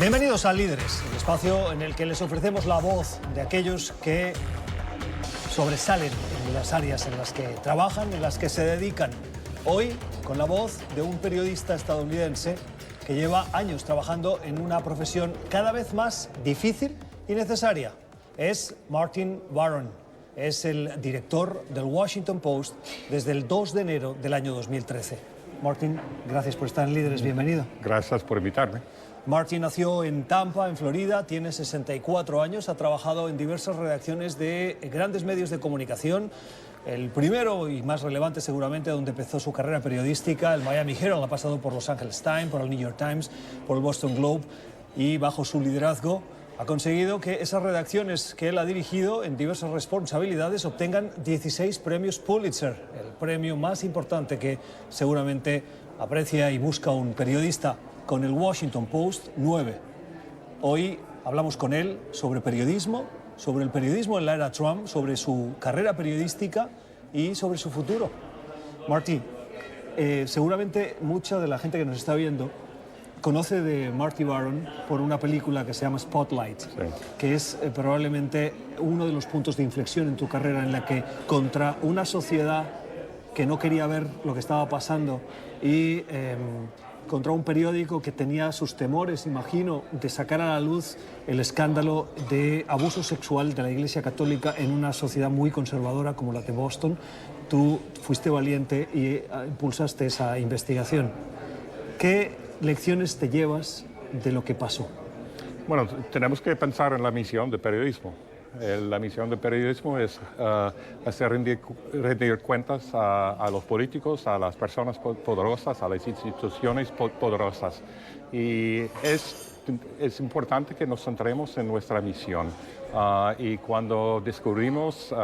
Bienvenidos a Líderes, el espacio en el que les ofrecemos la voz de aquellos que sobresalen en las áreas en las que trabajan, en las que se dedican. Hoy, con la voz de un periodista estadounidense que lleva años trabajando en una profesión cada vez más difícil y necesaria. Es Martin Baron. Es el director del Washington Post desde el 2 de enero del año 2013. Martin, gracias por estar en Líderes, bienvenido. Gracias por invitarme. Martin nació en Tampa, en Florida, tiene 64 años, ha trabajado en diversas redacciones de grandes medios de comunicación. El primero y más relevante seguramente donde empezó su carrera periodística, el Miami Herald, ha pasado por Los Angeles Times, por el New York Times, por el Boston Globe y bajo su liderazgo ha conseguido que esas redacciones que él ha dirigido en diversas responsabilidades obtengan 16 premios Pulitzer, el premio más importante que seguramente aprecia y busca un periodista. Con el Washington Post, 9. Hoy hablamos con él sobre periodismo, sobre el periodismo en la era Trump, sobre su carrera periodística y sobre su futuro. Marty, seguramente mucha de la gente que nos está viendo conoce de Marty Baron por una película que se llama Spotlight, sí, que es probablemente uno de los puntos de inflexión en tu carrera en la que contra una sociedad que no quería ver lo que estaba pasando y contra un periódico que tenía sus temores, imagino, de sacar a la luz el escándalo de abuso sexual de la Iglesia Católica en una sociedad muy conservadora como la de Boston. Tú fuiste valiente y impulsaste esa investigación. ¿Qué lecciones te llevas de lo que pasó? Bueno, tenemos que pensar en la misión de periodismo. La misión del periodismo es hacer rendir cuentas a los políticos, a las personas poderosas, a las instituciones poderosas. Y es importante que nos centremos en nuestra misión. Y cuando descubrimos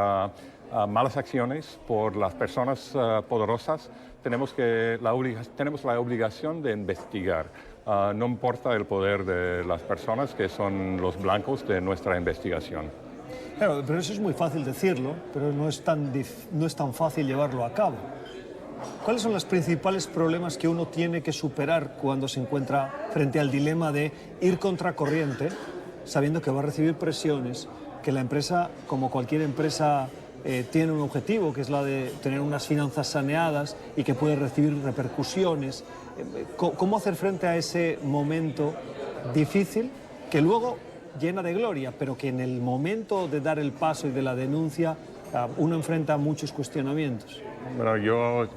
malas acciones por las personas poderosas, tenemos la obligación de investigar. No importa el poder de las personas que son los blancos de nuestra investigación. Claro, pero eso es muy fácil decirlo, pero no es tan fácil llevarlo a cabo. ¿Cuáles son los principales problemas que uno tiene que superar cuando se encuentra frente al dilema de ir contracorriente, sabiendo que va a recibir presiones, que la empresa, como cualquier empresa, tiene un objetivo, que es la de tener unas finanzas saneadas y que puede recibir repercusiones? ¿Cómo hacer frente a ese momento difícil que luego llena de gloria, pero que en el momento de dar el paso y de la denuncia uno enfrenta muchos cuestionamientos? Bueno, yo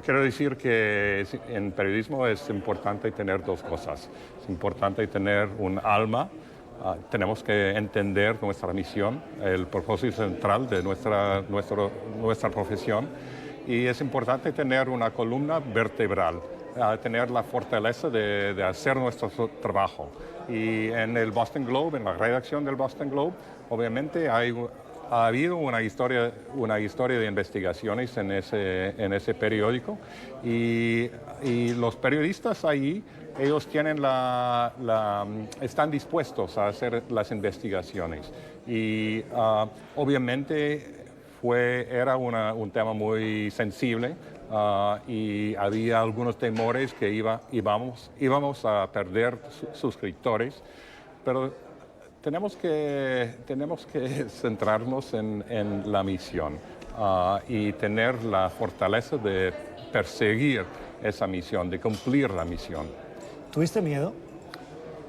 quiero decir que en periodismo es importante tener dos cosas. Es importante tener un alma. Tenemos que entender nuestra misión, el propósito central de nuestra profesión. Y es importante tener una columna vertebral, tener la fortaleza de hacer nuestro trabajo. Y en el Boston Globe, en la redacción del Boston Globe, obviamente ha habido una historia de investigaciones en ese periódico y los periodistas ahí, ellos tienen están dispuestos a hacer las investigaciones y obviamente era un tema muy sensible y había algunos temores que íbamos a perder suscriptores, pero tenemos que centrarnos en la misión y tener la fortaleza de perseguir esa misión, de cumplir la misión. ¿Tuviste miedo?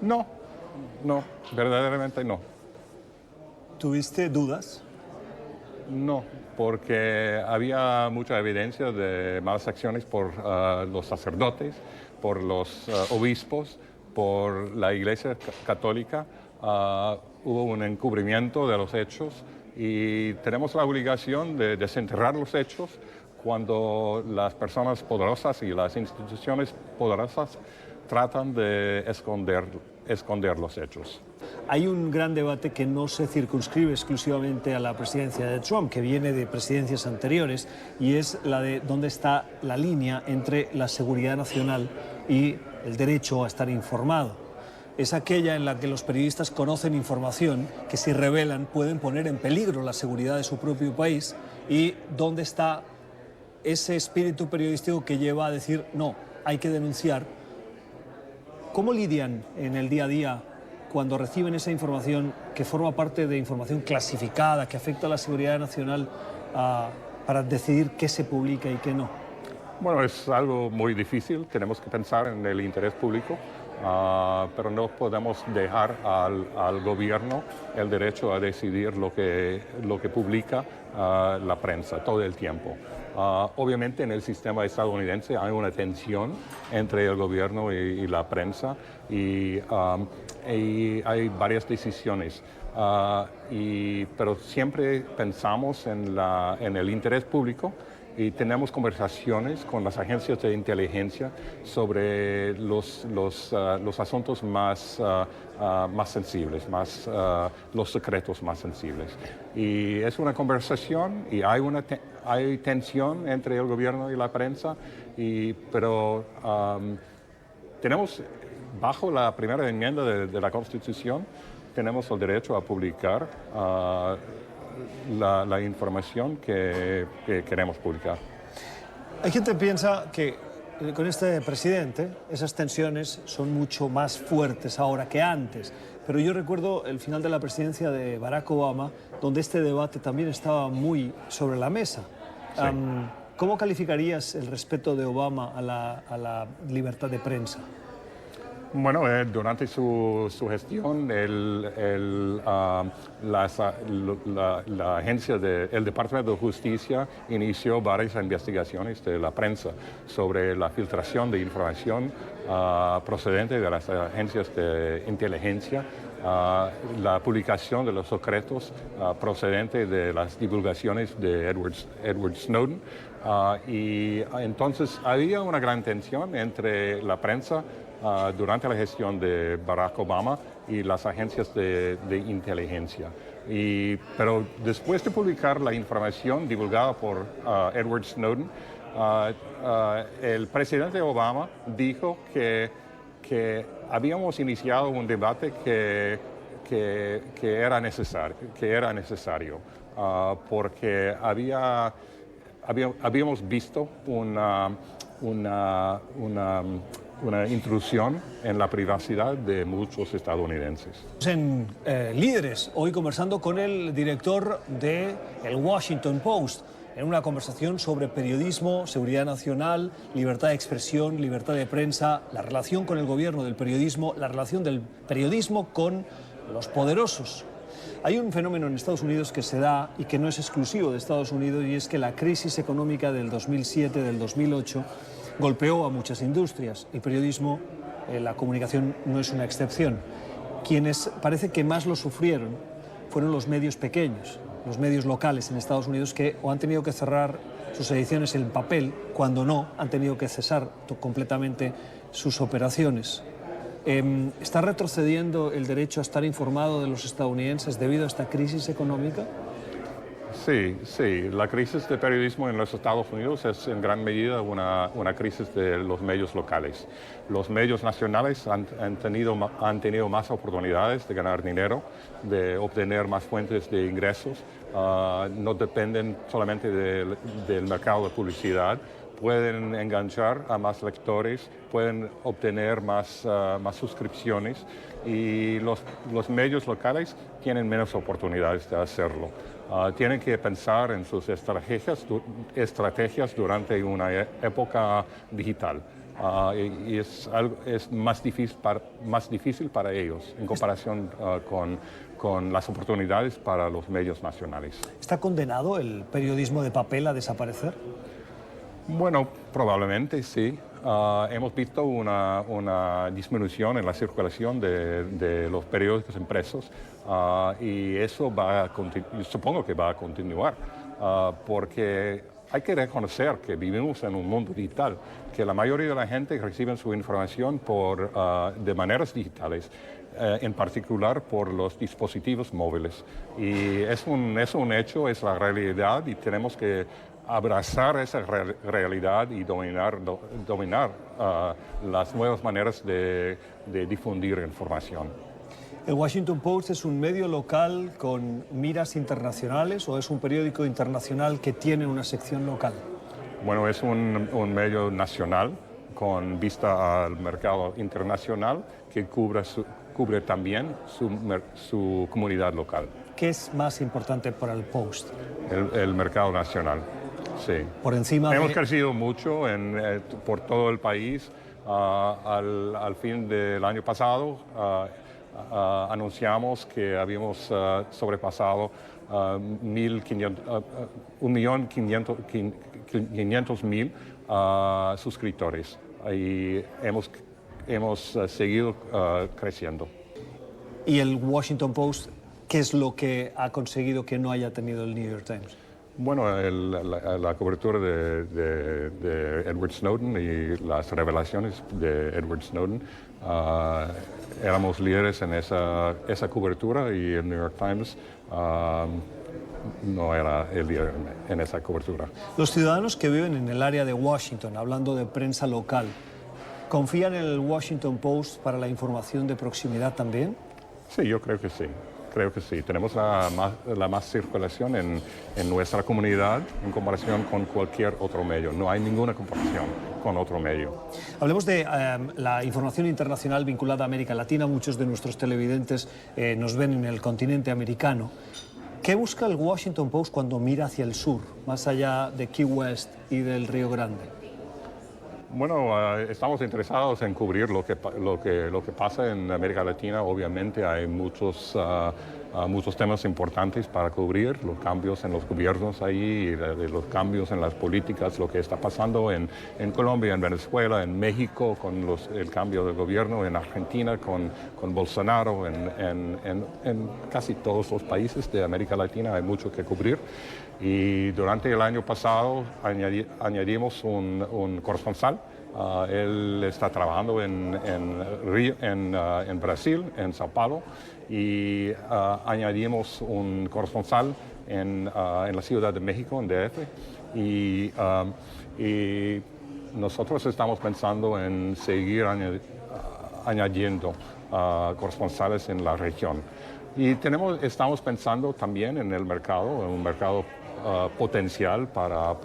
No, verdaderamente no. ¿Tuviste dudas? No, porque había mucha evidencia de malas acciones por los sacerdotes, por los obispos, por la Iglesia Católica. Hubo un encubrimiento de los hechos y tenemos la obligación de desenterrar los hechos cuando las personas poderosas y las instituciones poderosas tratan de esconder los hechos. Hay un gran debate que no se circunscribe exclusivamente a la presidencia de Trump, que viene de presidencias anteriores, y es la de dónde está la línea entre la seguridad nacional y el derecho a estar informado. Es aquella en la que los periodistas conocen información que, si revelan, pueden poner en peligro la seguridad de su propio país, y dónde está ese espíritu periodístico que lleva a decir no, hay que denunciar ¿Cómo lidian en el día a día cuando reciben esa información que forma parte de información clasificada, que afecta a la seguridad nacional, para decidir qué se publica y qué no? Bueno, es algo muy difícil, tenemos que pensar en el interés público, pero no podemos dejar al gobierno el derecho a decidir lo que publica la prensa todo el tiempo. Obviamente en el sistema estadounidense hay una tensión entre el gobierno y la prensa y hay varias decisiones. Pero siempre pensamos en el interés público y tenemos conversaciones con las agencias de inteligencia sobre los asuntos más sensibles, los secretos más sensibles. Y es una conversación y hay tensión entre el gobierno y la prensa, pero tenemos, bajo la primera enmienda de la Constitución, tenemos el derecho a publicar la información que queremos publicar. Hay gente que piensa que con este presidente esas tensiones son mucho más fuertes ahora que antes, pero yo recuerdo el final de la presidencia de Barack Obama, donde este debate también estaba muy sobre la mesa. Sí. ¿Cómo calificarías el respeto de Obama a la libertad de prensa? Bueno, durante su gestión, la agencia el Departamento de Justicia inició varias investigaciones de la prensa sobre la filtración de información procedente de las agencias de inteligencia, la publicación de los secretos procedente de las divulgaciones de Edward Snowden. Y entonces había una gran tensión entre la prensa durante la gestión de Barack Obama y las agencias de inteligencia. Pero después de publicar la información divulgada por Edward Snowden, el presidente Obama dijo que habíamos iniciado un debate que era necesario, porque habíamos visto una intrusión en la privacidad de muchos estadounidenses. En Líderes, hoy conversando con el director de El Washington Post, en una conversación sobre periodismo, seguridad nacional, libertad de expresión, libertad de prensa, la relación con el gobierno del periodismo, la relación del periodismo con los poderosos. Hay un fenómeno en Estados Unidos que se da y que no es exclusivo de Estados Unidos, y es que la crisis económica del 2007, del 2008, golpeó a muchas industrias. El periodismo, la comunicación no es una excepción. Quienes parece que más lo sufrieron fueron los medios pequeños, los medios locales en Estados Unidos, que o han tenido que cerrar sus ediciones en papel, cuando no, han tenido que cesar completamente sus operaciones. ¿Está retrocediendo el derecho a estar informado de los estadounidenses debido a esta crisis económica? Sí. La crisis de periodismo en los Estados Unidos es en gran medida una crisis de los medios locales. Los medios nacionales han tenido más oportunidades de ganar dinero, de obtener más fuentes de ingresos. No dependen solamente del mercado de publicidad. Pueden enganchar a más lectores, pueden obtener más suscripciones, y los medios locales tienen menos oportunidades de hacerlo. Tienen que pensar en sus estrategias durante una época digital. Y es más difícil para ellos en comparación con las oportunidades para los medios nacionales. ¿Está condenado el periodismo de papel a desaparecer? Bueno, probablemente sí. Hemos visto una disminución en la circulación de los periódicos impresos, y eso supongo que va a continuar, porque hay que reconocer que vivimos en un mundo digital, que la mayoría de la gente recibe su información de maneras digitales, en particular por los dispositivos móviles. Y es un hecho, es la realidad, y tenemos que abrazar esa realidad y dominar las nuevas maneras de difundir información. ¿El Washington Post es un medio local con miras internacionales o es un periódico internacional que tiene una sección local? Bueno, es un medio nacional con vista al mercado internacional que cubre también su comunidad local. ¿Qué es más importante para el Post? El mercado nacional, sí. Por encima Hemos crecido mucho por todo el país. Al fin del año pasado anunciamos que habíamos sobrepasado 1.500.000 suscriptores y hemos seguido creciendo. ¿Y el Washington Post, qué es lo que ha conseguido que no haya tenido el New York Times? Bueno, la cobertura de Edward Snowden y las revelaciones de Edward Snowden, éramos líderes en esa cobertura y el New York Times no era el líder en esa cobertura. Los ciudadanos que viven en el área de Washington, hablando de prensa local, ¿confían en el Washington Post para la información de proximidad también? Sí, yo creo que sí. Creo que sí. Tenemos la más circulación en nuestra comunidad en comparación con cualquier otro medio. No hay ninguna comparación con otro medio. Hablemos de la información internacional vinculada a América Latina. Muchos de nuestros televidentes nos ven en el continente americano. ¿Qué busca el Washington Post cuando mira hacia el sur, más allá de Key West y del Río Grande? Bueno, estamos interesados en cubrir lo que pasa en América Latina. Obviamente hay muchos temas importantes para cubrir, los cambios en los gobiernos ahí, los cambios en las políticas, lo que está pasando en Colombia, en Venezuela, en México, con el cambio de gobierno, en Argentina, con Bolsonaro, en casi todos los países de América Latina hay mucho que cubrir. Y durante el año pasado añadimos un corresponsal. Él está trabajando en Brasil, en Sao Paulo, y añadimos un corresponsal en la Ciudad de México, en DF. Y nosotros estamos pensando en seguir añadiendo corresponsales en la región. Y estamos pensando también en un mercado potencial para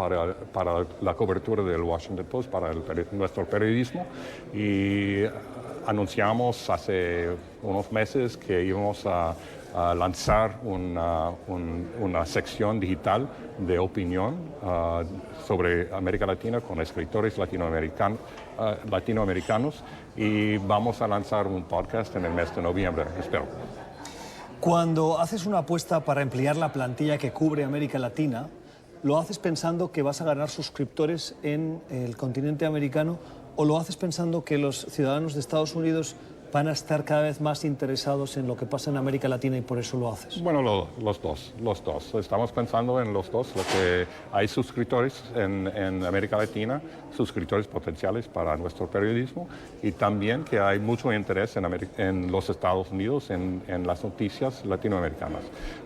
la cobertura del Washington Post, para nuestro periodismo. Y anunciamos hace unos meses que íbamos a lanzar una sección digital de opinión sobre América Latina con escritores latinoamericanos y vamos a lanzar un podcast en el mes de noviembre, espero. Cuando haces una apuesta para ampliar la plantilla que cubre América Latina, ¿lo haces pensando que vas a ganar suscriptores en el continente americano o lo haces pensando que los ciudadanos de Estados Unidos van a estar cada vez más interesados en lo que pasa en América Latina y por eso lo haces? Bueno, los dos. Estamos pensando en los dos, lo que hay suscriptores en América Latina, suscriptores potenciales para nuestro periodismo, y también que hay mucho interés en los Estados Unidos en las noticias latinoamericanas.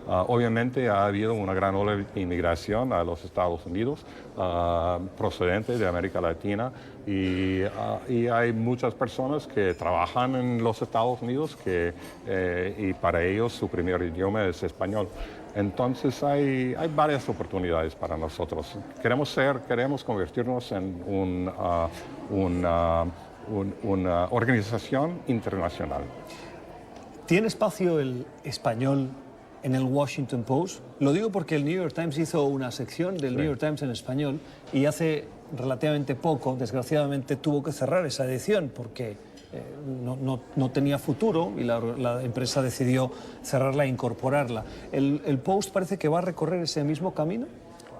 Obviamente ha habido una gran ola de inmigración a los Estados Unidos procedente de América Latina y hay muchas personas que trabajan en los Estados Unidos y para ellos su primer idioma es español. Entonces hay varias oportunidades para nosotros. Queremos convertirnos en una organización internacional. ¿Tiene espacio el español en el Washington Post? Lo digo porque el New York Times hizo una sección del New York Times en español y hace relativamente poco, desgraciadamente, tuvo que cerrar esa edición porque no tenía futuro y la empresa decidió cerrarla e incorporarla. ¿El Post parece que va a recorrer ese mismo camino?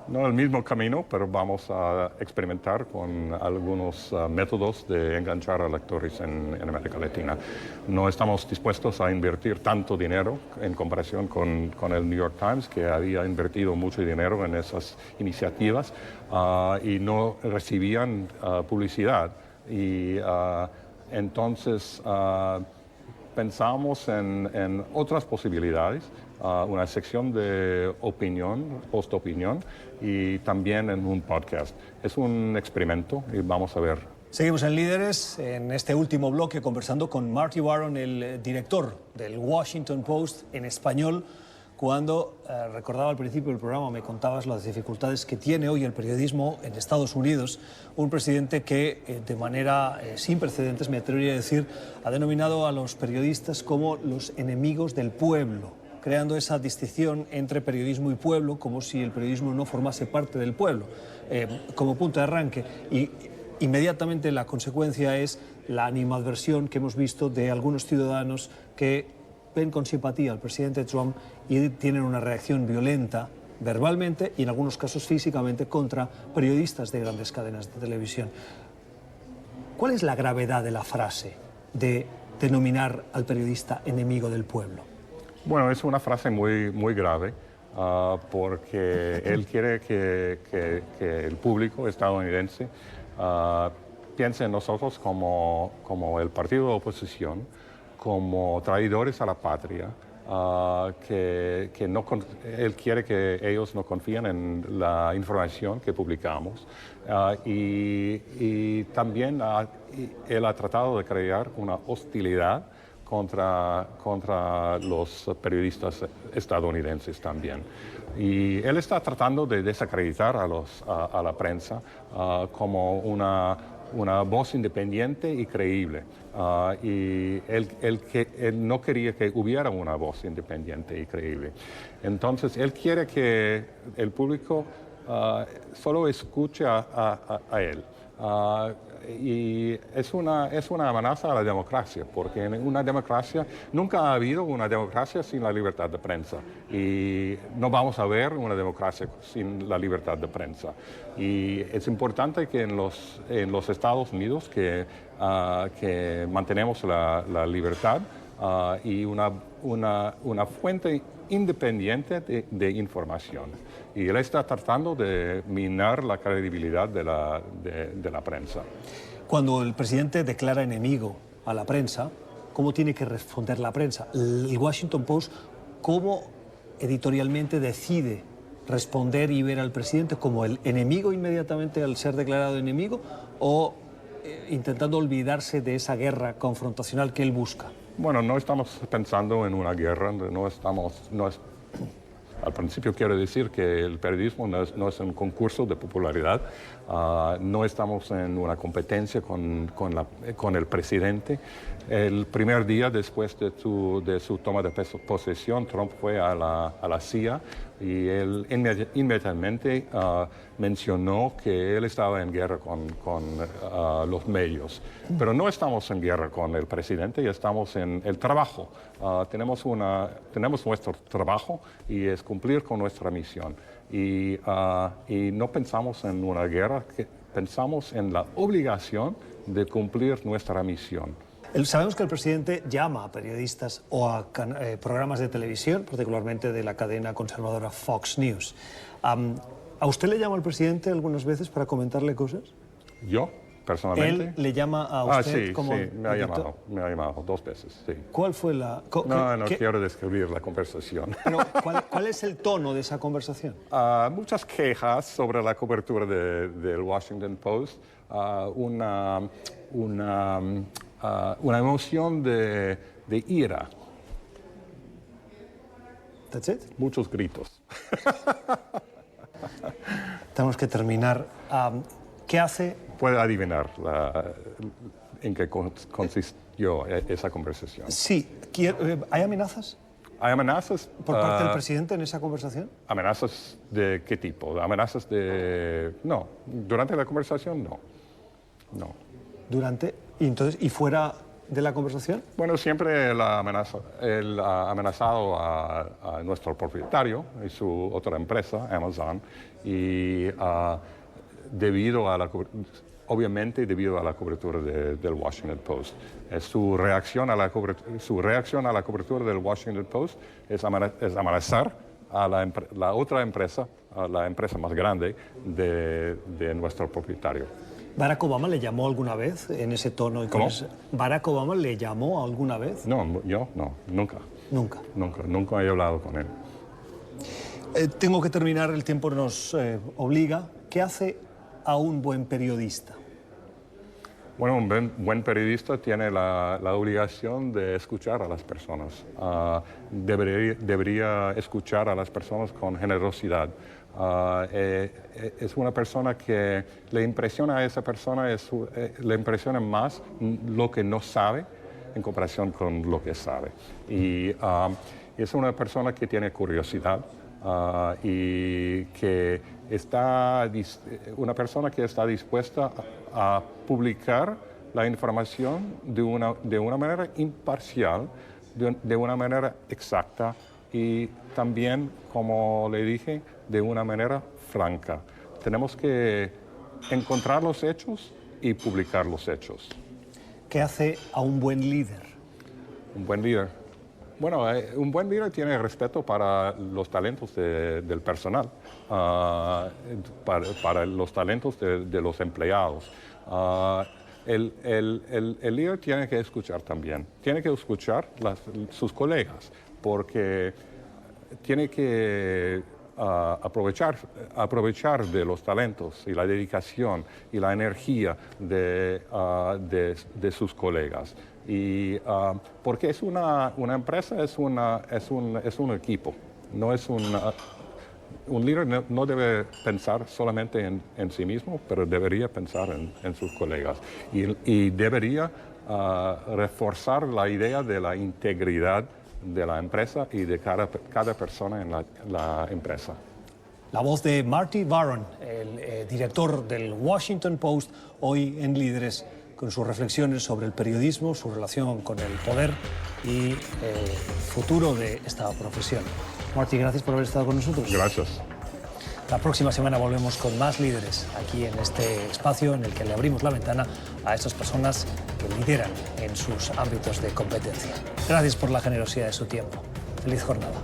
No el mismo camino, pero vamos a experimentar con algunos métodos de enganchar a lectores en América Latina. No estamos dispuestos a invertir tanto dinero en comparación con el New York Times, que había invertido mucho dinero en esas iniciativas y no recibían publicidad. Y entonces pensamos en otras posibilidades, una sección de opinión, post-opinión, y también en un podcast. Es un experimento y vamos a ver. Seguimos en Líderes, en este último bloque, conversando con Marty Baron, el director del Washington Post en español, cuando recordaba al principio del programa, me contabas las dificultades que tiene hoy el periodismo en Estados Unidos, un presidente que de manera sin precedentes, me atrevería a decir, ha denominado a los periodistas como los enemigos del pueblo, creando esa distinción entre periodismo y pueblo, como si el periodismo no formase parte del pueblo, como punto de arranque. Y inmediatamente la consecuencia es la animadversión que hemos visto de algunos ciudadanos que ven con simpatía al presidente Trump y tienen una reacción violenta, verbalmente y en algunos casos físicamente, contra periodistas de grandes cadenas de televisión. ¿Cuál es la gravedad de la frase de denominar al periodista enemigo del pueblo? Bueno, es una frase muy grave porque él quiere que el público estadounidense piense en nosotros como el partido de oposición, como traidores a la patria, él quiere que ellos no confíen en la información que publicamos y también él ha tratado de crear una hostilidad contra los periodistas estadounidenses también. Y él está tratando de desacreditar a la prensa como una voz independiente y creíble. Y él no quería que hubiera una voz independiente y creíble. Entonces, él quiere que el público solo escuche a él. Y es una amenaza a la democracia, porque en una democracia nunca ha habido una democracia sin la libertad de prensa y no vamos a ver una democracia sin la libertad de prensa. Y es importante que en los Estados Unidos que mantenemos la libertad y una fuente independiente de información. Y él está tratando de minar la credibilidad de la prensa. Cuando el presidente declara enemigo a la prensa, ¿cómo tiene que responder la prensa? El Washington Post, ¿cómo editorialmente decide responder y ver al presidente como el enemigo inmediatamente al ser declarado enemigo o intentando olvidarse de esa guerra confrontacional que él busca? Bueno, no estamos pensando en una guerra, al principio quiero decir que el periodismo no es un concurso de popularidad, no estamos en una competencia con el presidente. El primer día después de su toma de posesión, Trump fue a la CIA y él inmediatamente mencionó que él estaba en guerra con los medios. Pero no estamos en guerra con el presidente, estamos en el trabajo. Tenemos nuestro trabajo y es cumplir con nuestra misión. Y no pensamos en una guerra, pensamos en la obligación de cumplir nuestra misión. Sabemos que el presidente llama a periodistas o a programas de televisión, particularmente de la cadena conservadora Fox News. ¿A usted le llama el presidente algunas veces para comentarle cosas? ¿Yo? Personalmente. ¿Él le llama a usted sí, como sí, me ha llamado 2 veces, sí. ¿Cuál fue la...? No quiero describir la conversación. Pero, ¿cuál es el tono de esa conversación? Muchas quejas sobre la cobertura del Washington Post, una emoción de ira. That's it. Muchos gritos. Tenemos que terminar. ¿Qué hace? Puede adivinar en qué consistió esa conversación. Sí. ¿Hay amenazas? ¿Hay amenazas? ¿Por parte del presidente en esa conversación? ¿Amenazas de qué tipo? ¿Amenazas de...? No. ¿Durante la conversación? No. No. ¿Durante? ¿Y fuera de la conversación? Bueno, siempre él ha amenazado a nuestro propietario y su otra empresa, Amazon, y obviamente debido a la cobertura del Washington Post. Su reacción a la cobertura del Washington Post es amenazar a la otra empresa, a la empresa más grande de nuestro propietario. ¿Barack Obama le llamó alguna vez en ese tono? ¿Cómo? ¿Barack Obama le llamó alguna vez? No, yo no, nunca. Nunca. Nunca he hablado con él. Tengo que terminar, el tiempo nos obliga. ¿Qué hace a un buen periodista? Bueno, un buen periodista tiene la obligación de escuchar a las personas. Debería escuchar a las personas con generosidad. Es una persona que le impresiona a esa persona, le impresiona más lo que no sabe en comparación con lo que sabe. Y es una persona que tiene curiosidad. Y que una persona que está dispuesta a publicar la información de una manera imparcial, de una manera exacta y también, como le dije, de una manera franca. Tenemos que encontrar los hechos y publicar los hechos. ¿Qué hace a un buen líder? Un buen líder. Bueno, un buen líder tiene respeto para los talentos del personal, para los talentos de los empleados. El líder tiene que escuchar también, tiene que escuchar sus colegas, porque tiene que aprovechar de los talentos y la dedicación y la energía de sus colegas. Y porque es una empresa, es un equipo, no es un líder no debe pensar solamente en sí mismo, pero debería pensar en sus colegas y debería reforzar la idea de la integridad de la empresa y de cada persona en la empresa. La voz de Marty Baron, el director del Washington Post, hoy en Líderes, con sus reflexiones sobre el periodismo, su relación con el poder y el futuro de esta profesión. Marty, gracias por haber estado con nosotros. Gracias. La próxima semana volvemos con más líderes aquí en este espacio en el que le abrimos la ventana a estas personas que lideran en sus ámbitos de competencia. Gracias por la generosidad de su tiempo. Feliz jornada.